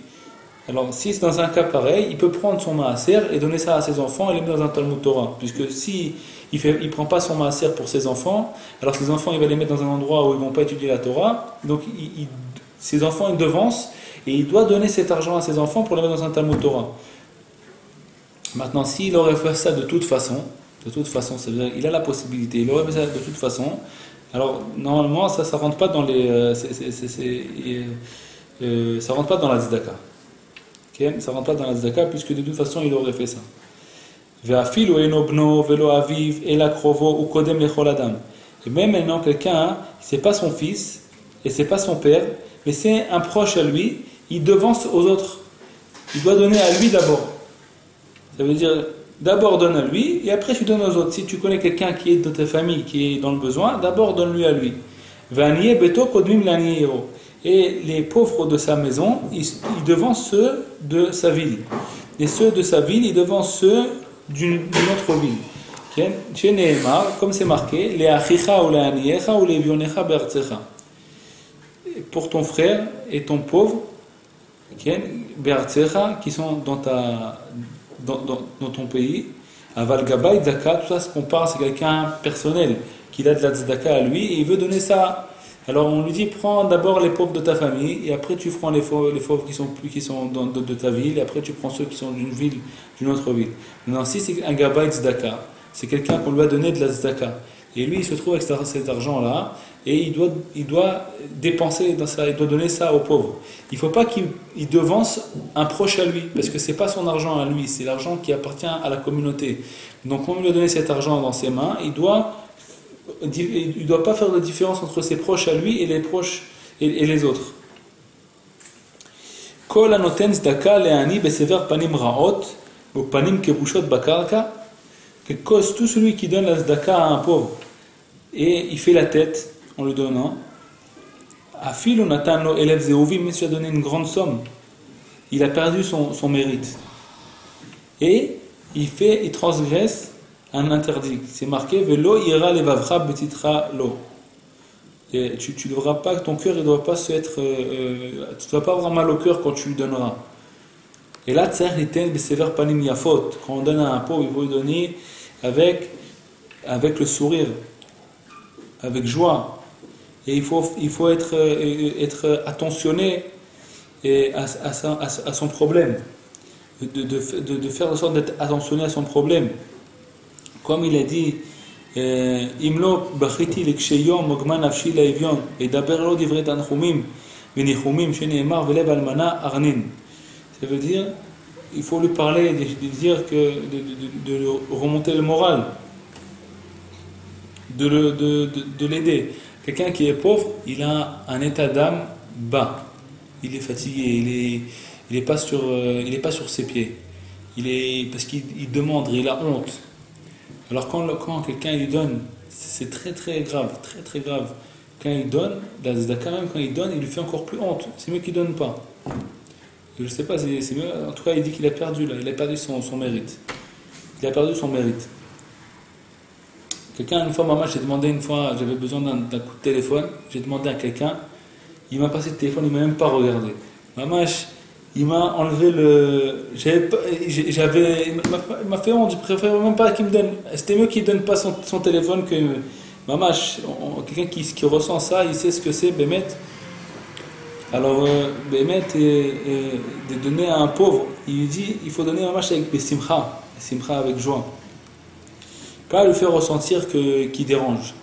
Alors si c'est dans un cas pareil, il peut prendre son maaser et donner ça à ses enfants et les mettre dans un Talmud Torah. Puisque si il ne prend pas son maaser pour ses enfants, alors ses enfants il va les mettre dans un endroit où ils ne vont pas étudier la Torah. Donc ses enfants ils devancent et il doit donner cet argent à ses enfants pour les mettre dans un Talmud Torah. Maintenant, s'il aurait fait ça de toute façon, ça veut dire qu'il a la possibilité, il aurait fait ça de toute façon, alors normalement ça rentre pas dans les, ça rentre pas dans la tzedaka. Okay? Ça rentre pas dans la tzedaka puisque de toute façon il aurait fait ça. Et même maintenant quelqu'un, c'est pas son fils et c'est pas son père, mais c'est un proche à lui, il devance aux autres. Il doit donner à lui d'abord. Ça veut dire, d'abord donne à lui, et après tu donnes aux autres. Si tu connais quelqu'un qui est de ta famille, qui est dans le besoin, d'abord donne-lui à lui. Et les pauvres de sa maison, ils devancent ceux de sa ville. Et ceux de sa ville, ils devancent ceux d'une autre ville. Chez Nehemar, comme c'est marqué, les achicha ou les aniecha ou les vionecha be'artsecha. Pour ton frère et ton pauvre, be'artsecha, qui sont dans ton pays, aval gabay, zaka, tout ça, ce qu'on parle, c'est quelqu'un personnel, qui a de la tzedaka à lui, et il veut donner ça. Alors on lui dit, prends d'abord les pauvres de ta famille, et après tu prends les pauvres qui sont de ta ville, et après tu prends ceux qui sont d'une autre ville. Maintenant, si c'est un gabay tzedaka, c'est quelqu'un qu'on lui a donné de la tzedaka. Et lui, il se trouve avec cet argent-là, et il doit dépenser dans ça, il doit donner ça aux pauvres. Il ne faut pas qu'il devance un proche à lui, parce que ce n'est pas son argent à lui, c'est l'argent qui appartient à la communauté. Donc, quand on lui a donné cet argent dans ses mains, il ne doit pas faire de différence entre ses proches à lui et les proches et les autres. Kol anoten tzedaka le'ani besever panim ra'ot, ou panim kevushot bakarka. Que cause tout celui qui donne la tzedaka à un pauvre et il fait la tête en le donnant, afil ou natan lo elev zeuvim, mais tu as donné une grande somme, il a perdu son mérite et il transgresse un interdit. C'est marqué velo ira levavcha betitra lo. Et tu devras pas, ton cœur il doit pas tu dois pas avoir mal au cœur quand tu lui donneras. Et là, quand on donne à un pauvre, il faut lui donner avec le sourire, avec joie. Et il faut être attentionné à son problème, de faire en sorte d'être attentionné à son problème. Comme il a dit, Imlo bachiti leksheyom mogman nafshi laevion et daber lo divret tanchumim venichumim sheneemar velev almana arnin. Ça veut dire, il faut lui parler, de remonter le moral, de l'aider. Quelqu'un qui est pauvre, il a un état d'âme bas. Il est fatigué, il est pas sur ses pieds. Parce qu'il demande, il a honte. Alors quand quelqu'un lui donne, c'est très très grave, très très grave. Quand il donne, la tzedaka même quand il donne, il lui fait encore plus honte. C'est mieux qu'il donne pas. Je ne sais pas, c'est mieux. En tout cas, il dit qu'il a perdu son mérite. Il a perdu son mérite. Quelqu'un, une fois, maman, j'avais besoin d'un coup de téléphone, j'ai demandé à quelqu'un, il m'a passé le téléphone, il ne m'a même pas regardé. Maman, il m'a enlevé il m'a fait honte, je préfère même pas qu'il me donne. C'était mieux qu'il ne donne pas son téléphone que. Maman, quelqu'un qui ressent ça, il sait ce que c'est, Bémet. Alors, Bémet, de donner à un pauvre, il lui dit, il faut donner un match avec des simcha avec joie. Pas le faire ressentir qu'il dérange.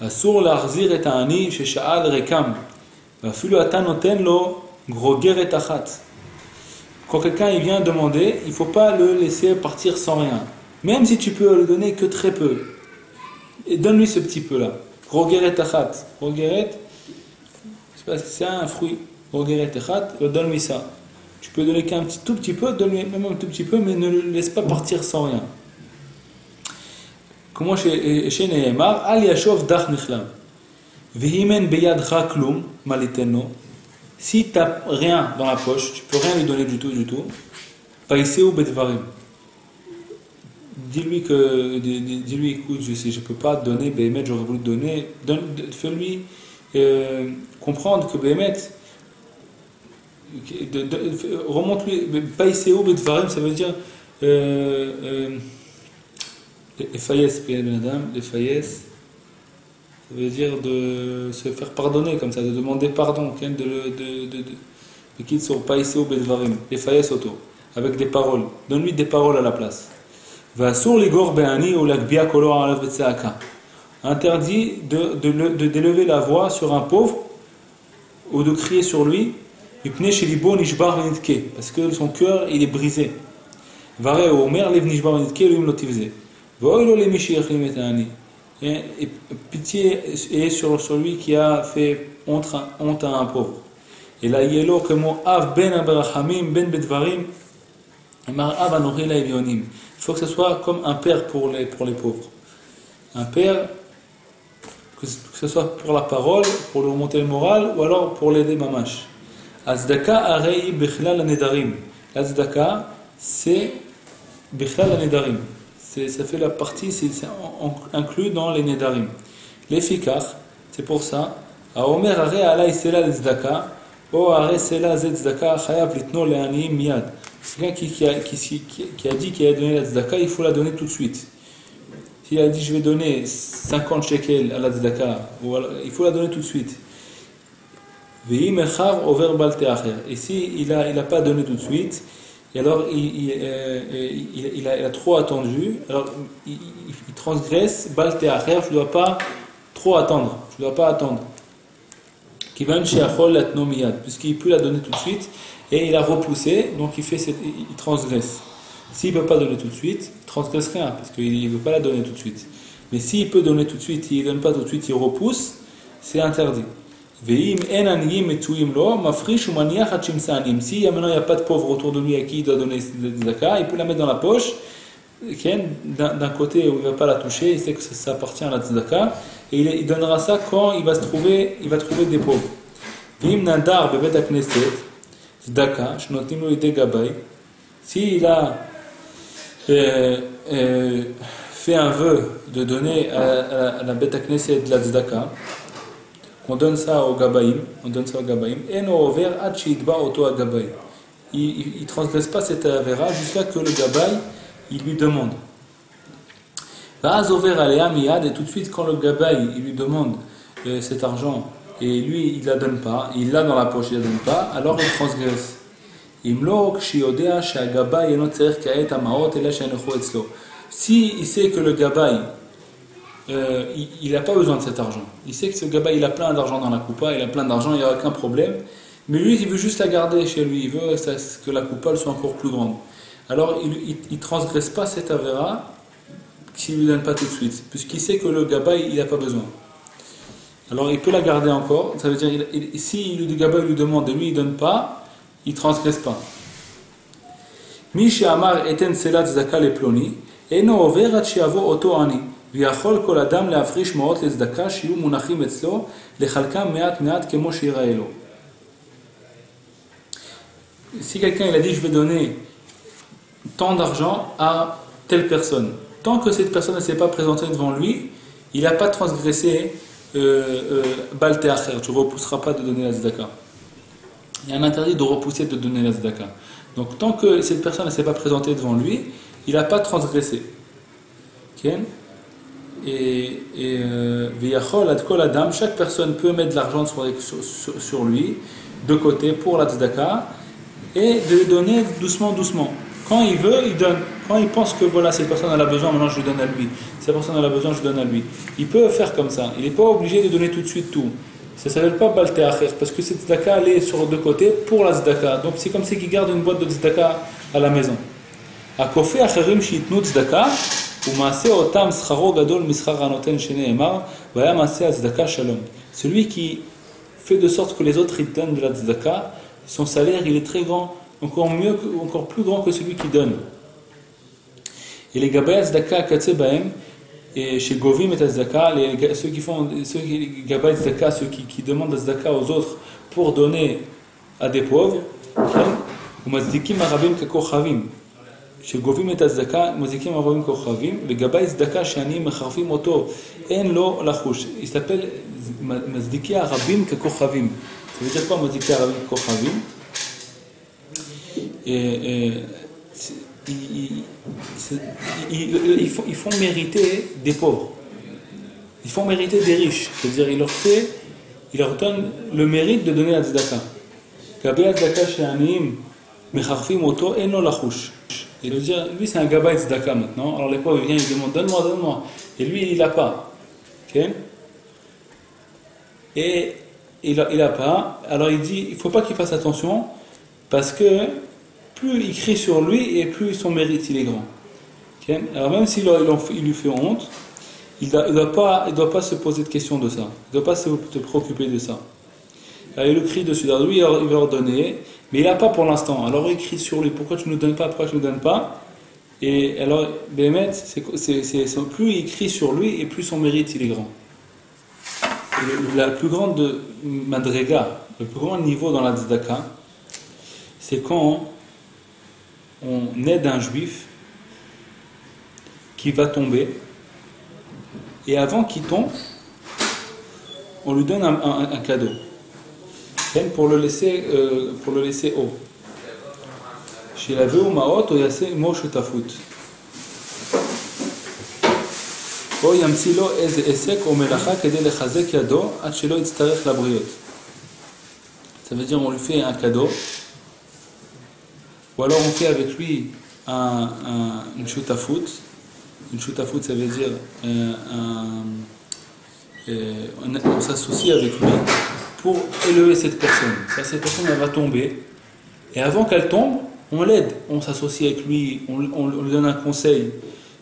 Asur l'arzir et ani chez Sha'al rekam. Filu atanoten lo groger et achat. Quand quelqu'un il vient demander, il ne faut pas le laisser partir sans rien. Même si tu peux lui donner que très peu. Et donne-lui ce petit peu là. Groger et achat. Groger, c'est un fruit. Donne-lui ça. Tu peux donner qu'un tout petit peu, donne-lui même un tout petit peu, mais ne le laisse pas partir sans rien. Comment chez Nehemar, Al Yashov Dach Michlam. Vehimen Beyadcha Klum Malitenno. Si tu n'as rien dans la poche, tu ne peux rien lui donner du tout. Païseu Bedvarim. Dis-lui, écoute, je ne peux pas te donner, Béhémet, j'aurais voulu te donner. Fais-lui comprendre que Béhémet, remonte-lui, Païseu Bedvarim, ça veut dire les faillesses, ça veut dire de se faire pardonner comme ça, de demander pardon, de quitter sur Païseu Bedvarim, les faillesses auto, avec des paroles. Donne-lui des paroles à la place. Interdit d'élever la voix sur un pauvre ou de crier sur lui parce que son cœur il est brisé. Et pitié est sur celui qui a fait honte à un pauvre. Et là il faut que ce soit comme un père pour les pauvres. Un père, que ce soit pour la parole, pour lui remonter le moral, ou alors pour l'aider mamash. Azdaka arei bichlal nedarim. Azdaka, c'est bichlal nedarim. ça fait la partie, c'est inclus dans les Nedarim. Les Fikar, c'est pour ça. A Omer Are Alay Sela Tzedaka, O Are Sela Tzedaka, Chayav Litno Le'ani Miyad. C'est quelqu'un qui a dit qu'il a donné la Tzedaka, il faut la donner tout de suite. S'il a dit je vais donner 50 shekels à la Tzedaka, il faut la donner tout de suite. Et si il n'a pas donné tout de suite, et alors il a trop attendu, alors il transgresse Bal Te'acher, je ne dois pas trop attendre, je ne dois pas attendre. Puisqu'il peut la donner tout de suite, et il a repoussé, donc il transgresse. S'il ne peut pas donner tout de suite, il ne transgresse rien, parce qu'il ne veut pas la donner tout de suite. Mais s'il peut donner tout de suite, il ne donne pas tout de suite, il repousse, c'est interdit. Si maintenant il n'y a pas de pauvre autour de lui à qui il doit donner des zakah, il peut la mettre dans la poche, d'un côté où il ne va pas la toucher, il sait que ça appartient à la tzedaka, et il donnera ça quand il va trouver des pauvres. S'il a fait un vœu de donner à la Bet HaKnesset de la tzedaka, qu'on donne ça au Gabaïm, et non over Hachidba Oto Gabaï. Il ne transgresse pas cette avéra jusqu'à que le Gabaï il lui demande. Et tout de suite, quand le Gabaï il lui demande cet argent et lui il ne la donne pas, il l'a dans la poche, il ne la donne pas, alors il transgresse. Si il sait que le Gabaï il n'a pas besoin de cet argent. Il sait que ce gabaï il a plein d'argent dans la coupa, il a plein d'argent, il n'y a aucun problème. Mais lui, il veut juste la garder chez lui, il veut que la coupa soit encore plus grande. Alors, il ne transgresse pas cette avéra s'il ne lui donne pas tout de suite, puisqu'il sait que le gabaï il n'a pas besoin. Alors, il peut la garder encore. Ça veut dire, si le gabaï lui demande et lui il ne donne pas, il ne transgresse pas. Mishi Amar eten selat zaka le ploni, eno over at shiavo oto ani. ויכול כל אדם להפריש מעות לצדקה שיהיו מונחים אצלו לחלקם מעט מעט כמו שיראה לו. Si quelqu'un il a dit je vais donner tant d'argent à telle personne, tant que cette personne ne s'est pas présentée devant lui, il n'a pas transgressé Bal Te'acher, tu ne repousseras pas de donner la tzedaka. Il y a un interdit de repousser de donner la tzedaka. Donc tant que cette personne ne s'est pas présentée devant lui, il n'a pas transgressé. Okay? Chaque personne peut mettre de l'argent sur lui, de côté, pour la tzedaka, et de le donner doucement. Quand il veut, il donne. Quand il pense que voilà, cette personne a besoin, maintenant je lui donne à lui. Cette personne a besoin, je lui donne à lui. Il peut faire comme ça. Il n'est pas obligé de donner tout de suite tout. Ça ne s'appelle pas Bal Te'acher, parce que cette tzedaka, elle est sur deux côtés pour la tzedaka. Donc c'est comme si il garde une boîte de tzedaka à la maison. A kofi acherim shitnu tzedaka. Celui qui fait de sorte que les autres ils donnent de la tzedaka, son salaire il est très grand, encore plus grand que celui qui donne. Et les gabayat tzedaka katsebahem, et chez Govim et tzedaka, ceux qui gabayat tzedaka, ceux qui demandent la tzedaka aux autres pour donner à des pauvres, ou mazdikim arabim kakochavim. שגובים את הצדקה, מזיקים ערבים כוכבים, וגבי צדקה שאני מחרפים אותו, אין לו לחוש. יסתפל מזדיקי הרבים ככוכבים. זה veut dire quoi מזדיקי הרבים ככוכבים? Ils font mériter des pauvres. Ils font mériter des riches. C'est-à-dire, il leur donne le mérite de donner la tzedaka. גבי הצדקה שאני מחרפים אותו, אין לו לחוש. Et de dire, lui c'est un gabaï tzedaka maintenant, alors les pauvres viennent, ils demandent donne-moi, et lui il n'a pas. Okay? Et il n'a pas, alors il dit, il ne faut pas qu'il fasse attention, parce que plus il crie sur lui, et plus son mérite il est grand. Okay? Alors même s'il lui fait honte, il ne doit pas se poser de questions de ça, il ne doit pas se préoccuper de ça. Alors il le crie dessus, alors lui il va leur donner, mais il n'a pas pour l'instant. Alors il crie sur lui, pourquoi tu ne nous donnes pas, pourquoi tu ne nous donnes pas? Et alors, Béhémet, plus il crie sur lui, et plus son mérite il est grand. La plus grande madrega, le plus grand niveau dans la tzedaka, c'est quand on aide un juif qui va tomber, et avant qu'il tombe, on lui donne un cadeau, pour le laisser haut. Chez la veu maot ou yassé mo shutafut. O yamsi lo ez esek o melacha kede lechazek yado ad shelo yitztarech labriot. Ça veut dire on lui fait un cadeau, ou alors on fait avec lui une shutafut. Une shutafut, ça veut dire on s'associe avec lui pour élever cette personne. Cette personne elle va tomber, et avant qu'elle tombe, on l'aide, on s'associe avec lui, on lui donne un conseil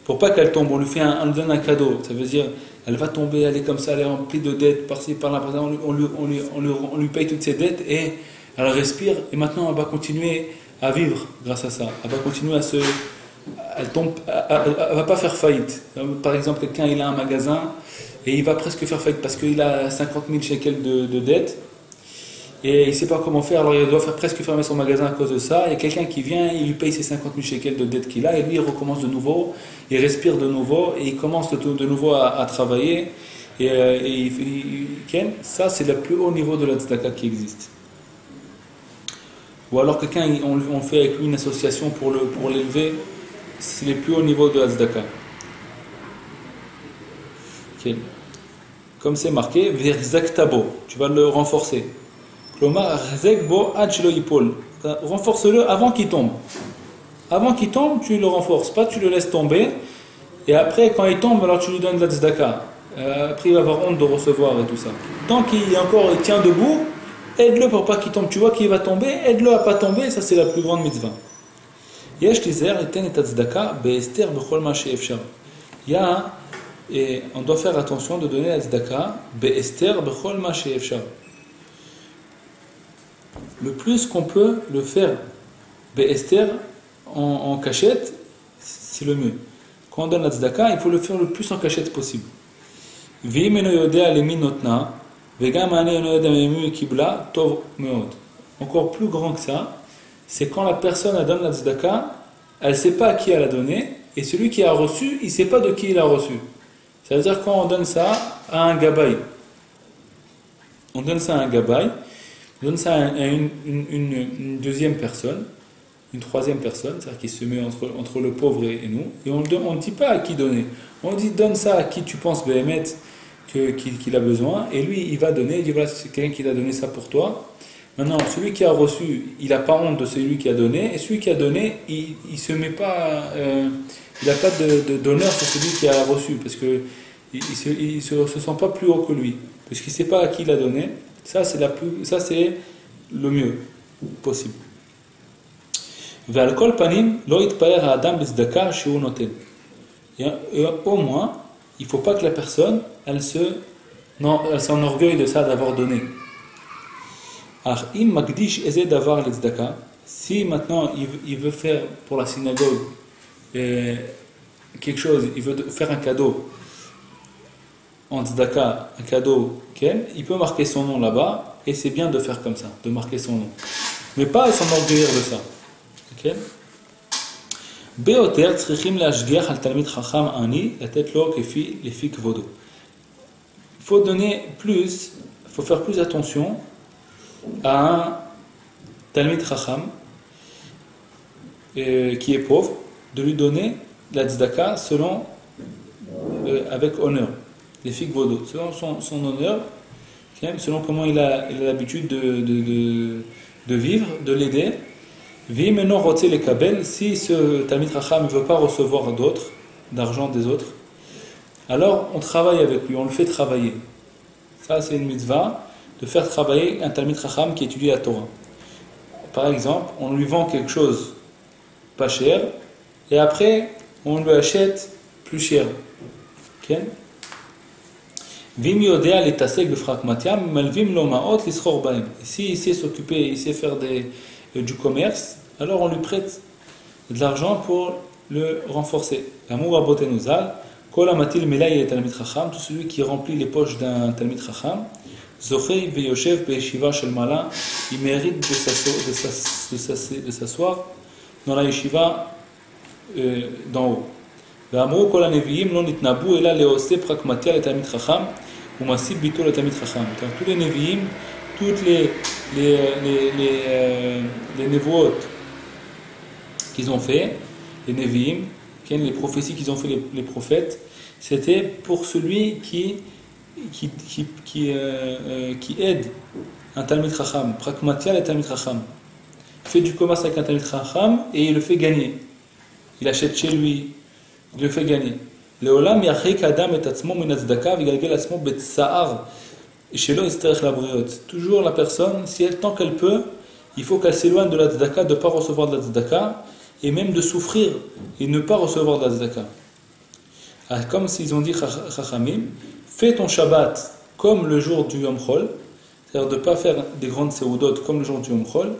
pour pas qu'elle tombe, on lui donne un cadeau. Ça veut dire elle va tomber, elle est comme ça, elle est remplie de dettes par-ci par-là, on lui paye toutes ses dettes et elle respire, et maintenant elle va continuer à vivre grâce à ça. Elle va continuer elle va pas faire faillite. Par exemple, quelqu'un il a un magasin et il va presque faire faillite parce qu'il a 50 000 shekels de dettes et il ne sait pas comment faire, alors il doit presque fermer son magasin à cause de ça. Il y a quelqu'un qui vient, il lui paye ses 50 000 shekels de dettes qu'il a, et lui il recommence de nouveau, il respire de nouveau et il commence de nouveau à travailler. Ça c'est le plus haut niveau de la tzedaka qui existe. Ou alors quelqu'un, on fait avec lui une association pour l'élever, c'est le plus haut niveau de la tzedaka. Okay. Comme c'est marqué, Verzaktabo, tu vas le renforcer. Renforce-le avant qu'il tombe. Avant qu'il tombe, tu le renforces, pas tu le laisses tomber. Et après, quand il tombe, alors tu lui donnes de la tzedaka. Après, il va avoir honte de recevoir et tout ça. Tant qu'il tient debout, aide-le pour pas qu'il tombe. Tu vois qu'il va tomber, aide-le à pas tomber. Ça, c'est la plus grande mitzvah. Et on doit faire attention de donner la tzedaka be'ester bechol ma she'efshar. Le plus qu'on peut le faire be'ester en cachette, c'est le mieux. Quand on donne la tzedaka, il faut le faire le plus en cachette possible. Encore plus grand que ça, c'est quand la personne elle donne la tzedaka, elle ne sait pas à qui elle a donné, et celui qui a reçu, il ne sait pas de qui il a reçu. C'est-à-dire quand on donne ça à un gabaï, on donne ça à une deuxième personne, une troisième personne, c'est-à-dire qui se met entre le pauvre et nous, et on ne dit pas à qui donner. On dit donne ça à qui tu penses Béhémet qu'il a besoin, et lui il va donner, il dit voilà c'est quelqu'un qui t'a donné ça pour toi. Maintenant celui qui a reçu, il n'a pas honte de celui qui a donné, et celui qui a donné, il se met pas, il n'a pas d'honneur sur celui qui a reçu, parce que il se sent pas plus haut que lui, parce qu'il ne sait pas à qui il a donné. Ça c'est le mieux possible. Et au moins, il ne faut pas que la personne, elle s'enorgueille de ça, d'avoir donné. Si maintenant il veut faire pour la synagogue quelque chose, il veut faire un cadeau en tzedaka, un cadeau, il peut marquer son nom là-bas, et c'est bien de faire comme ça, de marquer son nom. Mais pas s'enorgueillir de ça. ביותר צריכים להשגיח על תלמיד חכם עני, לתת לו לפי כבודו. Il faut donner plus, il faut faire plus attention à un talmid chacham qui est pauvre, de lui donner la tzedaka avec honneur, לפי כבודו, selon son honneur, selon comment il a l'habitude de vivre, de l'aider. Si ce Talmid Chacham ne veut pas recevoir d'argent des autres, alors on travaille avec lui, on le fait travailler. Ça c'est une mitzvah, de faire travailler un Talmid Chacham qui étudie la Torah. Par exemple, on lui vend quelque chose pas cher, et après on lui achète plus cher. Okay? S'il sait s'occuper, il sait faire du commerce, alors on lui prête de l'argent pour le renforcer. Tout celui qui remplit les poches d'un Talmid Chacham, il mérite de s'asseoir dans la yeshiva d'en haut. ואמרו כל הנביאים לא נתנבאו אלא לעושה פרקמטיה לתלמיד חכם ומסיב ביתו לתלמיד חכם. Tous les nevi'im, toutes les névoot qu'ils ont fait, les nevi'im, les prophéties qu'ils ont fait les prophètes, c'était pour celui qui aide un talmid chacham, pragmatia le talmid chacham, fait du commerce avec un talmid chacham et il le fait gagner. Il achète chez lui, il le fait gagner. לעולם ירחיק האדם את עצמו מן הצדקה ויגלגל עצמו בצער שלא יצטרך לבריות. Toujours la personne, si elle, tant qu'elle peut, il faut qu'elle s'éloigne de la tzedaka, de ne pas recevoir de la tzedaka, et même de souffrir et ne pas recevoir de la tzedaka. Comme s'ils ont dit Chachamim, fais ton Shabbat comme le jour du Yom Chol, c'est-à-dire de ne pas faire des grandes seudot comme le jour du Yom Chol,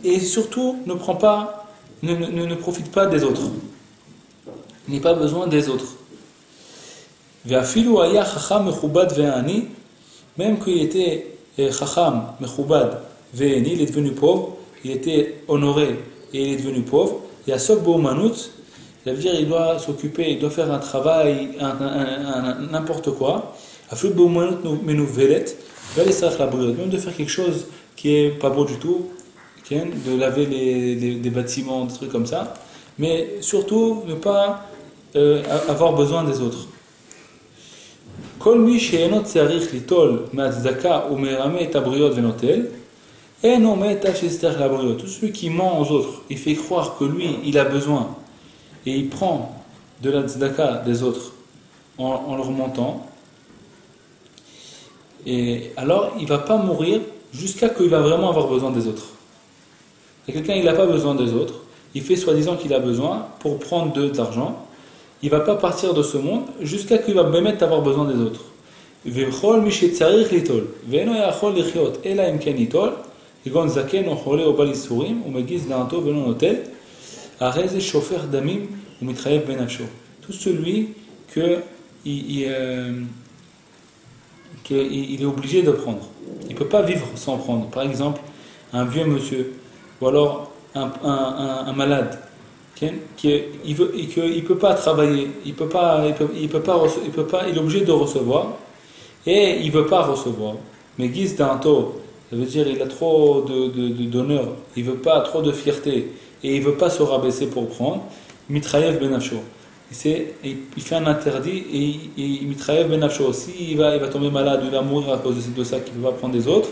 et surtout ne profite pas des autres. N'aie pas besoin des autres. Même qu'il était Chacham, Mechubad, Ve'eni, il est devenu pauvre, il était honoré et il est devenu pauvre. Il y a Sok Boumanut, ça veut dire il doit s'occuper, il doit faire un travail, n'importe quoi. Aflut Boumanut Menouvelet, même de faire quelque chose qui n'est pas beau du tout, de laver des bâtiments, des trucs comme ça, mais surtout ne pas avoir besoin des autres. Kol mi she'eno tzarich litol me'atzdaka ou me'rame et abriot venotel, eno me'ta she'tzarich l'abriot. Tout celui qui ment aux autres, il fait croire que lui, il a besoin, et il prend de la tzedaka des autres en leur mentant, et alors il ne va pas mourir jusqu'à qu'il va vraiment avoir besoin des autres. Et quelqu'un, il n'a pas besoin des autres, il fait soi-disant qu'il a besoin pour prendre de l'argent, il ne va pas partir de ce monde jusqu'à qu'il va même avoir besoin des autres. Tout celui qu'il est obligé de prendre. Il ne peut pas vivre sans prendre. Par exemple, un vieux monsieur, ou alors un malade, il ne peut pas travailler, il est obligé de recevoir, et il ne veut pas recevoir. Mais guise d'un taux, ça veut dire il a trop d'honneur, il ne veut pas trop de fierté, et il ne veut pas se rabaisser pour prendre, mitrayev benafsho. Il fait un interdit, et mitrayev benafsho aussi, il va tomber malade, il va mourir à cause de ça, qu'il ne veut pas prendre des autres,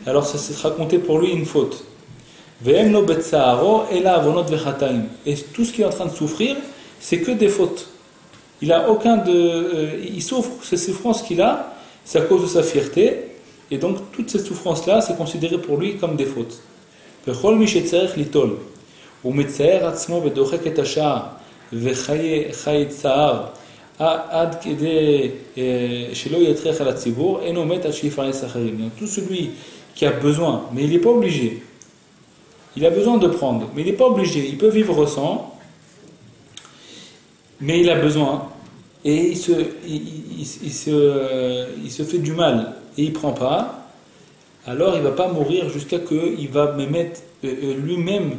alors ça sera compté pour lui une faute. Et tout ce qu'il est en train de souffrir, c'est que des fautes. Il a il souffre, ces souffrances qu'il a, c'est à cause de sa fierté, et donc toutes ces souffrances-là, c'est considéré pour lui comme des fautes. Tout celui qui a besoin, mais il n'est pas obligé. Il a besoin de prendre, mais il n'est pas obligé. Il peut vivre sans, mais il a besoin. Et il se fait du mal et il ne prend pas. Alors il ne va pas mourir jusqu'à ce qu'il va lui-même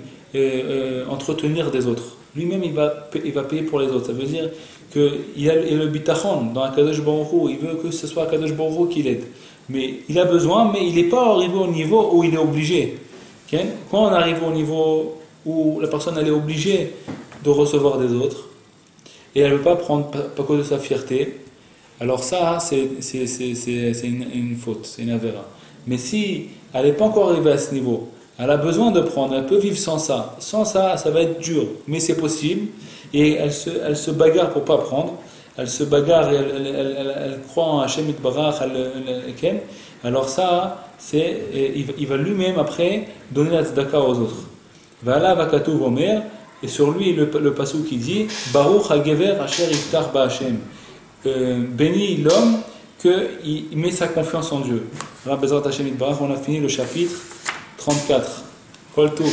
entretenir des autres. Lui-même il va payer pour les autres. Ça veut dire qu'il a le bitachon dans Akadosh Baruch Hu. Il veut que ce soit Akadosh Baruch Hu qui l'aide. Mais il a besoin, mais il n'est pas arrivé au niveau où il est obligé. Quand on arrive au niveau où la personne elle est obligée de recevoir des autres et elle ne veut pas prendre à cause de sa fierté, alors ça c'est une faute, c'est une avéra. Mais si elle n'est pas encore arrivée à ce niveau, elle a besoin de prendre, elle peut vivre sans ça. Sans ça, ça va être dur, mais c'est possible. Et elle se bagarre pour ne pas prendre. Elle se bagarre et elle croit en Hashem Yitbarach, alors ça, il va lui-même après donner la tzedaka aux autres. Voilà Vakatu Vomer, et sur lui le passou qui dit Baruch HaGever Asher Yiftar Ba'Hashem. Béni l'homme qu'il met sa confiance en Dieu. Voilà, Bezrat Hashem Yitbarach, on a fini le chapitre 34. Kol Tov.